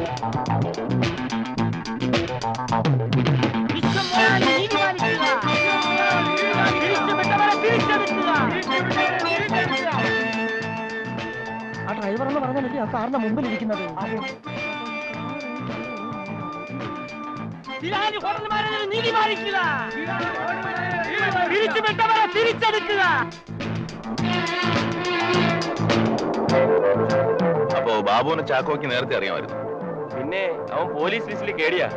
ആ ഡ്രൈവർ എന്ന് പറഞ്ഞാലല്ലേ ആ കാറിന്റെ മുമ്പിൽ ഇരിക്കുന്നത്. അപ്പോ ബാബുവിന് ചാക്കോയ്ക്ക് നേരത്തെ അറിയാമായിരുന്നു. പിന്നെ അവൻ പോലീസ് ലിസ്റ്റിൽ കേടിയാ,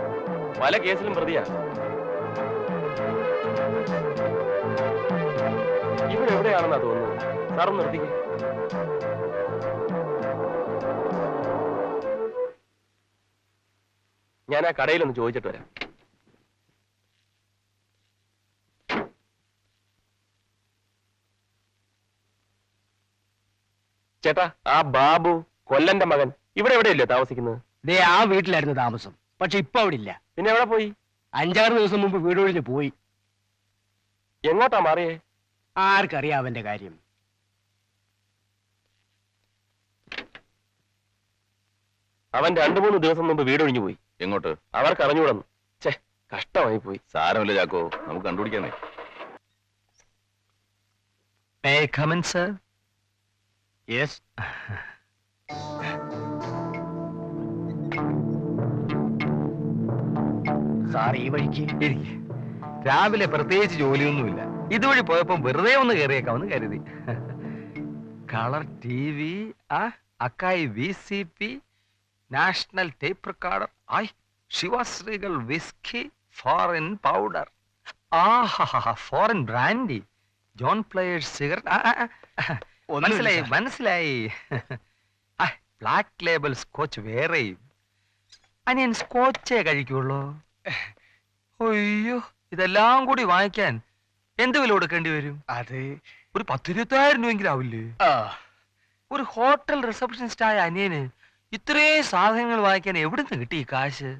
പല കേസിലും പ്രതിയാ. ഇവിടെ എവിടെയാണെന്നാ തോന്നുന്നു. സാർ നിർത്തിക്കേ. ഞാൻ ആ കടയിലൊന്ന് ചോദിച്ചിട്ട് വരാം. ചേട്ടാ, ആ ബാബു കൊല്ലന്റെ മകൻ ഇവിടെ എവിടെയല്ലേ താമസിക്കുന്നത്? ദേ ആ വീട്ടിലായിരുന്നു താമസം, പക്ഷെ ഇപ്പൊ അവിടെ ഇല്ല. പിന്നെ എവിടെ പോയി? 5-6 ദിവസം മുമ്പ് വീട് ഒഴിഞ്ഞ് പോയി. എങ്ങോട്ടാ മാറിയേ? ആർക്കറിയാം അവന്റെ കാര്യം. അവൻ 2-3 ദിവസം മുമ്പ് വീട് ഒഴിഞ്ഞു പോയി. എങ്ങോട്ട്? അവർക്ക് അറിഞ്ഞുകൂടന്നു. ഛേ, കഷ്ടമായി പോയി. സാരമില്ല ചാക്കോ, നമുക്ക് കണ്ടുപിടിക്കാന്നേ. May I come in, sir? Yes. Sir ഈ വഴിക്ക് രാവിലെ പ്രത്യേകിച്ച് ജോലിയൊന്നുമില്ല. ഇതുവഴി പോയപ്പോ വെറുതെ ഒന്ന് കയറിയേക്കാമെന്ന് കരുതി. Colour TV, Akai VCP, national tape recorder, ശിവശ്രീകൾ whisky, foreign powder, foreign brandy, John Players cigarette. മനസ്സിലായി മനസ്സിലായി. ബ്ലാക്ക് ലേബൽ സ്കോച്ച് വേറെയും. അനിയൻ സ്കോച്ചേ കഴിക്കുള്ളൂ. അയ്യോ, ഇതെല്ലാം കൂടി വാങ്ങിക്കാൻ എന്ത് വില കൊടുക്കേണ്ടി വരും? അത് ഒരു 10-20,000 രൂപയെങ്കിലും ആവില്ലേ? ഒരു ഹോട്ടൽ റിസപ്ഷനിസ്റ്റ് ആയ അനിയന് ഇത്രയും സാധനങ്ങൾ വാങ്ങിക്കാൻ എവിടുന്ന് കിട്ടി ഈ കാശ്?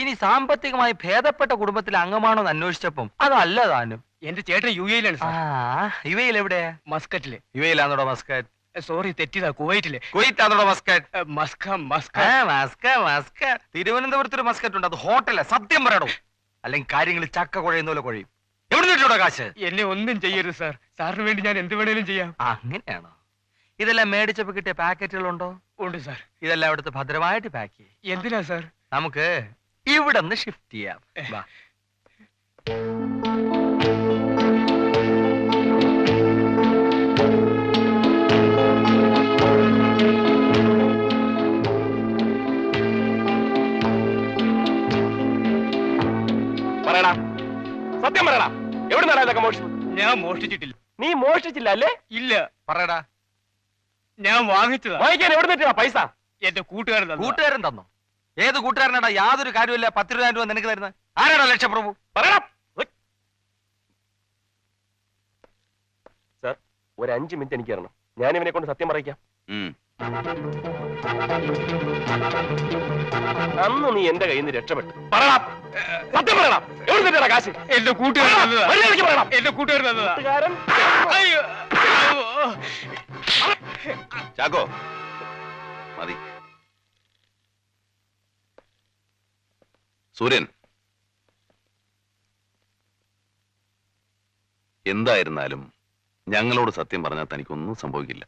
ഇനി സാമ്പത്തികമായി ഭേദപ്പെട്ട കുടുംബത്തിലെ അംഗമാണോ എന്ന് അന്വേഷിച്ചപ്പം അതല്ല താനും. എന്റെ ചേട്ടൻ UAE-ലാണ്. യുഎയിൽ എവിടെയാ? മസ്കറ്റില്. യുഎയിലാണോടോ മസ്കറ്റ്? സോറി, തെറ്റിയതാ. കുവൈറ്റില്. കുവൈറ്റാണോടോ മസ്കറ്റ്? മസ്ക. തിരുവനന്തപുരത്ത് ഒരു മസ്കറ്റ് ഉണ്ട്, അത് ഹോട്ടലാ. സത്യം പറയണോ, അല്ലെങ്കിൽ കാര്യങ്ങൾ ചക്ക കുഴയുന്ന പോലെ കുഴയും. എവിടെ കിട്ടിയോടോ കാശ്? എന്നെ ഒന്നും ചെയ്യരുത് സാർ. സാറിന് വേണ്ടി ഞാൻ എന്ത് വേണേലും ചെയ്യാം. അങ്ങനെയാണോ? ഇതെല്ലാം മേടിച്ചപ്പോ കിട്ടിയ പാക്കറ്റുകളുണ്ടോ? ഉണ്ട് സാർ. ഇതെല്ലാം എടുത്ത് ഭദ്രമായിട്ട് പാക്ക് ചെയ്യും. എന്തിനാ സാർ? നമുക്ക് ഇവിടെ നിന്ന് ഷിഫ്റ്റ് ചെയ്യാം. വാ. പറയടാ, സത്യം പറയടാ, എവിടെ നിന്നാണ് ഇതൊക്കെ മോഷിച്ചത്? ഞാൻ മോഷ്ടിച്ചിട്ടില്ല. നീ മോഷ്ടിച്ചില്ല അല്ലേ? ഇല്ല. പറയടാ. ഞാൻ വാങ്ങിച്ചതാ. വാങ്ങിക്കാൻ എവിടെ നിന്നാ പൈസ? എന്റെ കൂട്ടുകാരൻ തന്നതാ. കൂട്ടുകാരൻ തന്നോ? ഏത് കൂട്ടുകാരനാടാ? യാതൊരു കാര്യമില്ല 10,000 രൂപ നിനക്ക് തരുന്നത്. ആരാടാ ലക്ഷപ്രഭു? പറയടാ. സാർ, ഒരു 5 മിനിറ്റ് എനിക്ക് തരണം. ഞാൻ ഇവനെ കൊണ്ട് സത്യം പറയിക്കാം. അന്ന് നീ എന്റെ കയ്യിൽ നിന്ന് രക്ഷപ്പെട്ടു. പറയടാ, സത്യം പറയടാ, എവിടെ നിന്നാ കാശ്? എന്റെ കൂട്ടുകാരൻ തന്നതാ. പറയണം. എന്റെ കൂട്ടുകാരൻ തന്നതാ. കൂട്ടുകാരൻ? അയ്യോ. ചാക്കോ മതി. സൂര്യൻ, എന്തായിരുന്നാലും ഞങ്ങളോട് സത്യം പറഞ്ഞാൽ തനിക്കൊന്നും സംഭവിക്കില്ല.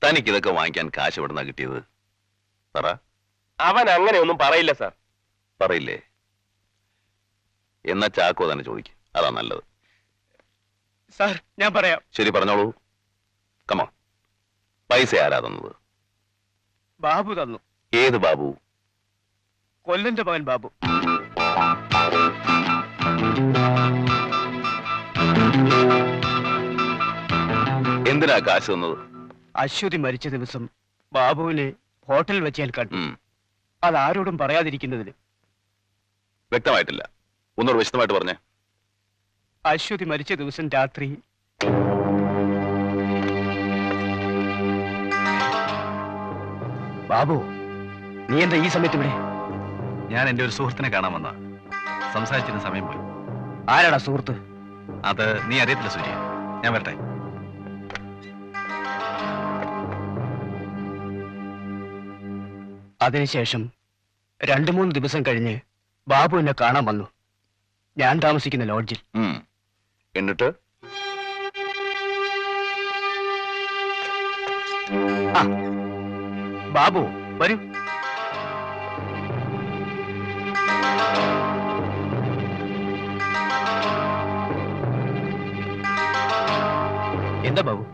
തനിക്കിതൊക്കെ വാങ്ങിക്കാൻ കാശ് എവിടുന്നാ കിട്ടിയത്? പറ. അവൻ അങ്ങനെ ഒന്നും പറയില്ല സാർ. പറയില്ലേ? എന്നാ ചാക്കോ തന്നെ ചോദിക്കും, അതാ നല്ലത്. സാർ, ഞാൻ പറയാം. ശരി, പറഞ്ഞോളൂ. കമോൺ. പൈസ ആരാ തന്നത്? ബാബു തന്നു. ഏത് ബാബു? കൊല്ലന്റെ മകൻ ബാബു. എന്തിനാ കാശ് തന്നത്? അശ്വതി മരിച്ച ദിവസം ബാബുവിനെ ഹോട്ടലിൽ വെച്ച് ഞാൻ കണ്ടു. അതാരോടും പറയാതിരിക്കുന്നതിന്. വ്യക്തമായിട്ടില്ല, ഒന്നുകൂടെ വിശദമായിട്ട് പറഞ്ഞേ. അശ്വതി മരിച്ച ദിവസം രാത്രി ബാബു, നീ എന്താ ഈ സമയത്ത് ഇവിടെ? ഞാൻ എന്റെ ഒരു സുഹൃത്തിനെ കാണാൻ വന്ന. സംസാരിച്ചിരുന്ന സമയം പോയി. ആരാടാ സുഹൃത്ത്? അത് നീ അറിയത്തില്ല സൂര്യ. ഞാൻ വരട്ടെ. അതിനുശേഷം 2-3 ദിവസം കഴിഞ്ഞ് ബാബു എന്നെ കാണാൻ വന്നു. ഞാൻ താമസിക്കുന്ന ലോഡ്ജിൽ. എന്നിട്ട് ആ, ബാബു വരൂ. എന്താ ബാബു?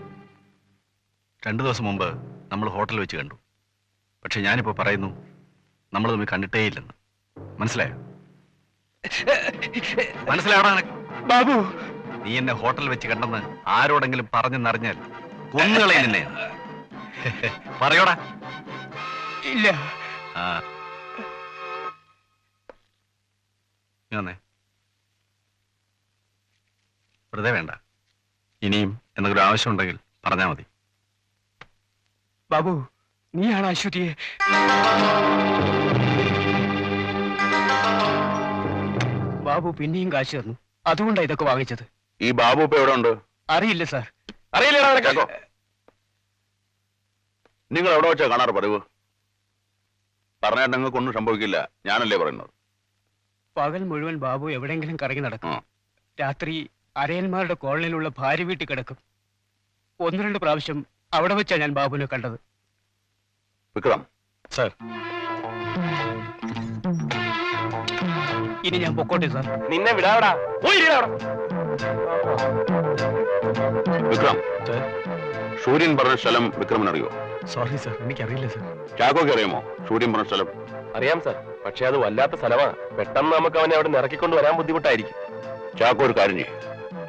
2 ദിവസം മുമ്പ് നമ്മൾ ഹോട്ടലിൽ വെച്ച് കണ്ടു. പക്ഷെ ഞാനിപ്പോ പറയുന്നു, നമ്മൾ തമ്മിൽ കണ്ടിട്ടേയില്ലെന്ന്. മനസ്സിലായോ? മനസ്സിലായോടാ നിനക്ക്? ബാബു, നീ എന്നെ ഹോട്ടലിൽ വെച്ച് കണ്ടെന്ന് ആരോടെങ്കിലും പറഞ്ഞെന്നറിഞ്ഞാൽ കൊന്നുകളെ നിന്നെ. പറയോടാ. ഇല്ല. ആ, നീ വന്നേ. വെറുതെ വേണ്ട. ഇനിയും എന്തെങ്കിലും ആവശ്യമുണ്ടെങ്കിൽ പറഞ്ഞാൽ മതി. ബാബു, നീയാണ് അശ്വതിയെ. ബാബു പിന്നെയും കാശ് തന്നു. അതുകൊണ്ടാണ് ഇതൊക്കെ വാങ്ങിച്ചത്. ഈ ബാബു ഇപ്പൊ എവിടെ ഉണ്ട്? അറിയില്ല സാർ. അറിയില്ല. നിങ്ങൾ എവിടെ വെച്ചാ കാണാറ് പതിവ്? പറഞ്ഞാൽ നിങ്ങൾക്കൊന്നും സംഭവിക്കില്ല. ഞാനല്ലേ പറയുന്നത്. പകൽ മുഴുവൻ ബാബു എവിടെയെങ്കിലും കറങ്ങി നടക്കും. ആ. രാത്രി അരയന്മാരുടെ കോളനിയിലുള്ള ഭാര്യ വീട്ടിൽ കിടക്കും. 1-2 പ്രാവശ്യം അവിടെ വെച്ചാണ് ഞാൻ ബാബുവിനെ കണ്ടത്. വിക്രം. സാർ, ഇനി ഞാൻ പൊക്കോട്ടെ സാർ. നിന്നെ വിടാവടാ. പോയി വിക്രം, സൂര്യൻ പറഞ്ഞ സ്ഥലം വിക്രമൻ അറിയോ? സോറി സാർ, എനിക്കറിയില്ല സാർ. ചാക്കോക്ക് അറിയാമോ സൂര്യൻ പറഞ്ഞ സ്ഥലം? അറിയാം സാർ, പക്ഷെ അത് വല്ലാത്ത സ്ഥലമാ. പെട്ടെന്ന് നമുക്ക് അവനെ അവിടെ ഇറക്കിക്കൊണ്ട് വരാൻ ബുദ്ധിമുട്ടായിരിക്കും. ചാക്കോ ഒരു കാര്യം ചെയ്യും.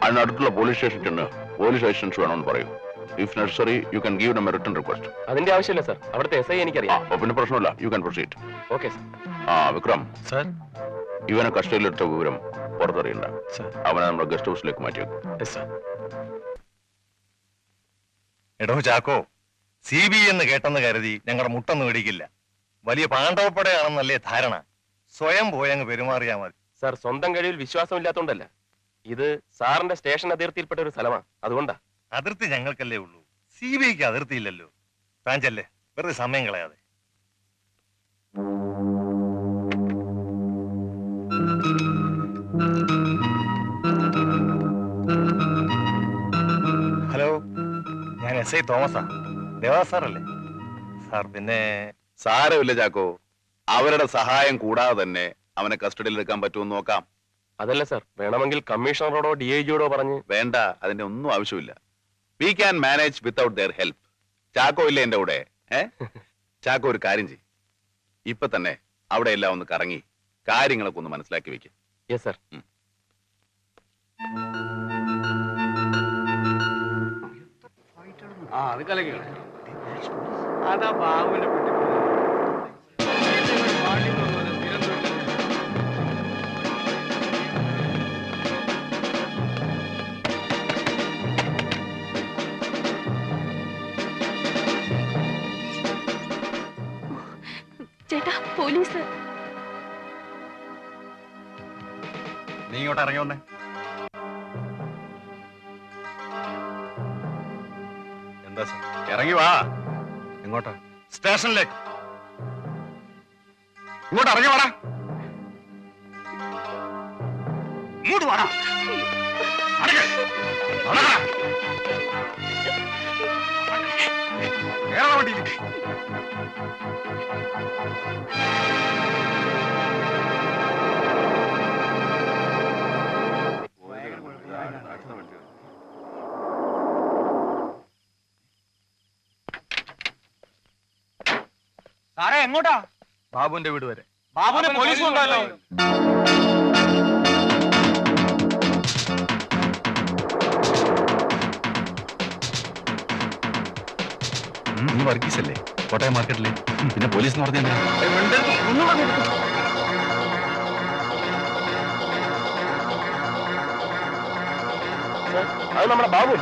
അതിനടുത്തുള്ള പോലീസ് സ്റ്റേഷനിൽ ചെന്ന് പോലീസ് അസിസ്റ്റൻസ് വേണമെന്ന് പറയൂ. If necessary you can give them a written request. അതിന്റെ ആവശ്യമില്ല സാർ, അവിടുത്തെ എസ് ഐ എനിക്കറിയാം. പിന്നെ പ്രശ്നമില്ല, you can proceed. Okay sir. Vikram sir. ഇവനെ കസ്റ്റഡിയിലെടുത്ത വിവരം പുറത്തറിയണ്ട. സാർ. അവനെ നമ്മുടെ ഗസ്റ്റ് ഹൗസിലേക്ക് മാറ്റി വെക്കും. സാർ. എടോ ചാക്കോ, CBI എന്ന് കേട്ടെന്ന് കരുതി ഞങ്ങളുടെ മുട്ടൊന്നും ഇടിക്കില്ല. വലിയ പാണ്ഡവപ്പടയാണെന്നല്ലേ ധാരണ. സ്വയം പോയങ്ങ് പെരുമാറിയാ മതി. സാർ, സ്വന്തം കഴിവിൽ വിശ്വാസമില്ലാത്തോണ്ടല്ല. ഇത് സാറിന്റെ സ്റ്റേഷൻ അതിർത്തിയിൽപ്പെട്ട ഒരു സ്ഥലമാണ്, അതുകൊണ്ടാ. അതിർത്തി ഞങ്ങൾക്കല്ലേ ഉള്ളൂ, CBIക്ക് അതിർത്തിയില്ലല്ലോ. താൻ ചെല്ലേ, വെറുതെ സമയം കളയാതെ. ഹലോ, ഞാൻ SI തോമസാ. ദേവാ സാറല്ലേ? സാർ, പിന്നെ സാരമില്ല ചാക്കോ, അവരുടെ സഹായം കൂടാതെ തന്നെ അവനെ കസ്റ്റഡിയിൽ എടുക്കാൻ പറ്റുമെന്ന് നോക്കാം. അതല്ല സാർ, വേണമെങ്കിൽ കമ്മീഷണറോടോ DIGയോടോ പറഞ്ഞ്. വേണ്ട, അതിന്റെ ഒന്നും ആവശ്യമില്ല. We can manage without their help. Chacko ഇല്ലേ എന്റെ കൂടെ? ചാക്കോ ഒരു കാര്യം ചെയ്യും, ഇപ്പൊ തന്നെ അവിടെ എല്ലാം ഒന്ന് കറങ്ങി കാര്യങ്ങളൊക്കെ ഒന്ന് മനസ്സിലാക്കി വെക്കും. Yes sir. ചേട്ടാ, പോലീസ്. നീ ഇങ്ങോട്ട് ഇറങ്ങി വന്നേ. എന്താ സാർ? ഇറങ്ങി വാ. എങ്ങോട്ടാ? സ്റ്റേഷനിലേക്ക്. ഇങ്ങോട്ട് ഇറങ്ങി വാടാ. ഇങ്ങോട്ട് വാടാ. സാറേ, എങ്ങോട്ടാ? ബാബുവിന്റെ വീട് വരെ. ബാബുവിനെ പോലീസ് കൊണ്ടല്ലോ. നീ വർഗീസല്ലേ കോട്ടയം മാർക്കറ്റിലെ? പിന്നെ പോലീസ് എന്ന് പറഞ്ഞാ അത് നമ്മുടെ ബാബു.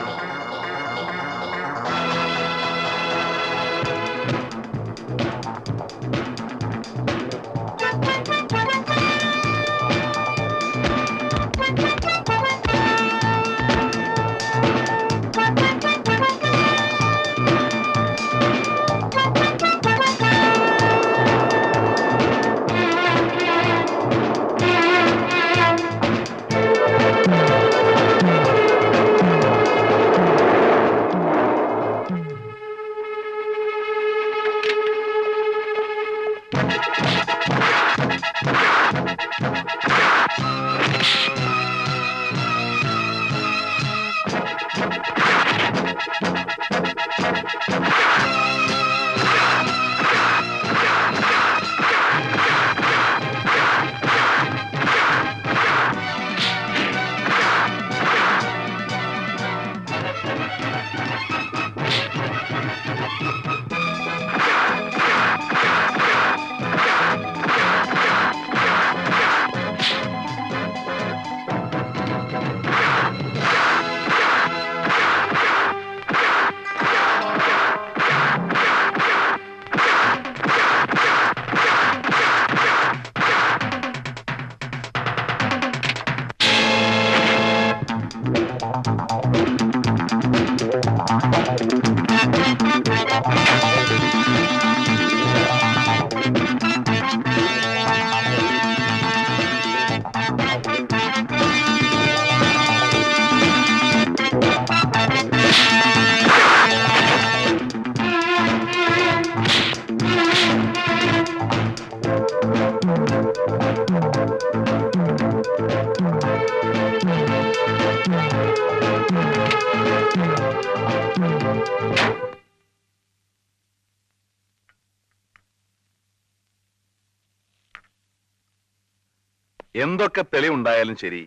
എന്തൊക്കെ തെളിവുണ്ടായാലും ശരി,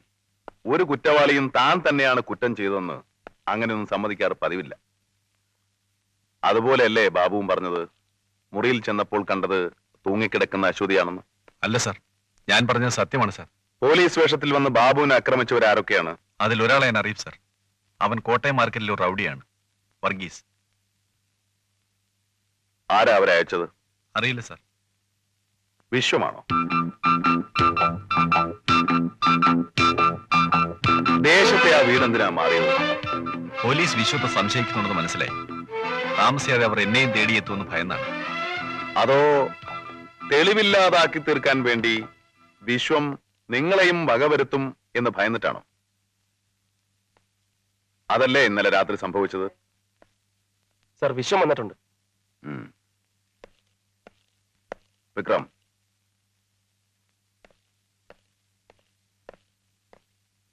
ഒരു കുറ്റവാളിയും താൻ തന്നെയാണ് കുറ്റം ചെയ്തതെന്ന് അങ്ങനെയൊന്നും സമ്മതിക്കാറ് പതിവില്ല. അതുപോലെയല്ലേ ബാബുവും പറഞ്ഞത് മുറിയിൽ ചെന്നപ്പോൾ കണ്ടത് തൂങ്ങിക്കിടക്കുന്ന അശ്വതിയാണെന്ന്? അല്ല സാർ, ഞാൻ പറഞ്ഞത് സത്യമാണ് സാർ. പോലീസ് വേഷത്തിൽ വന്ന് ബാബുവിനെ ആക്രമിച്ചവരാരൊക്കെയാണ്? അതിൽ ഒരാളെ ഞാൻ അറിയും സാർ. അവൻ കോട്ടയം മാർക്കറ്റിൽ ഒരു റൗഡിയാണ്, വർഗീസ്. ആരാ അവരെ അയച്ചത്? അറിയില്ല സാർ. വിശ്വമാണോ? ദേശത്തെ ആ വീടെന്തിനാ മാറിയത്? പോലീസ് വിശ്വത്തെ സംശയിക്കുന്നുണ്ടെന്ന് മനസ്സിലായി. താമസിയാതെ അവർ എന്നെയും തേടിയെത്തുമെന്ന് ഭയന്നാണ്. അതോ തെളിവില്ലാതാക്കി തീർക്കാൻ വേണ്ടി വിശ്വം നിങ്ങളെയും വകവരുത്തും എന്ന് ഭയന്നിട്ടാണോ? അതല്ലേ ഇന്നലെ രാത്രി സംഭവിച്ചത്? സർ, വിശ്വം വന്നിട്ടുണ്ട്. Vikram,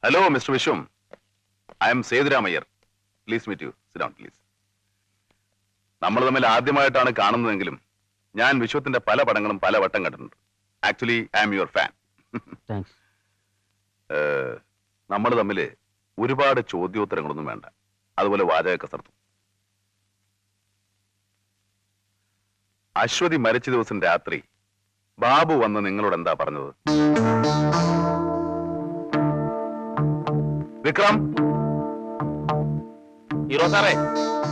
hello mister Vishwam, I am Sethuramaiyer. Please meet you. Sit down please. നമ്മൾ തമ്മിൽ ആദ്യമായിട്ടാണ് കാണുന്നതെങ്കിലും ഞാൻ വിശ്വത്തിന്റെ പല പടങ്ങളും പല വട്ടം കണ്ടിട്ടുണ്ട്. Actually I M your fan. നമ്മൾ തമ്മിൽ ഒരുപാട് ചോദ്യോത്തരങ്ങളൊന്നും വേണ്ട, അതുപോലെ വാചക കസർത്തും. അശ്വതി മരിച്ച ദിവസം രാത്രി ബാബു വന്ന് നിങ്ങളോട് എന്താ പറഞ്ഞത്? വിക്രം, ഹീറോ സാറേ,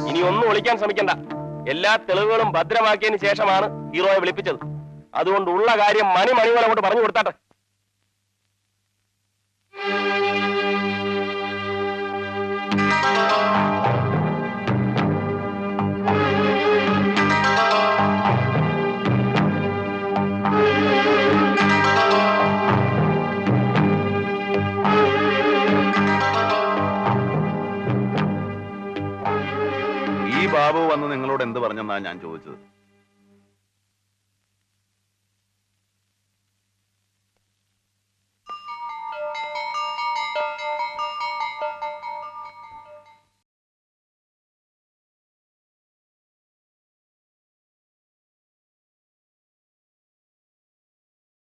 ഇനി ഒന്നും ഒളിക്കാൻ ശ്രമിക്കണ്ട. എല്ലാ തെളിവുകളും ഭദ്രമാക്കിയതിന് ശേഷമാണ് ഹീറോയെ വിളിപ്പിച്ചത്. അതുകൊണ്ട് ഉള്ള കാര്യം മണി പോലെ കൊണ്ട് പറഞ്ഞു കൊടുത്താട്ടെ. ഈ ബാബു വന്ന് നിങ്ങളോട് എന്ത് പറഞ്ഞെന്നാ ഞാൻ ചോദിച്ചത്?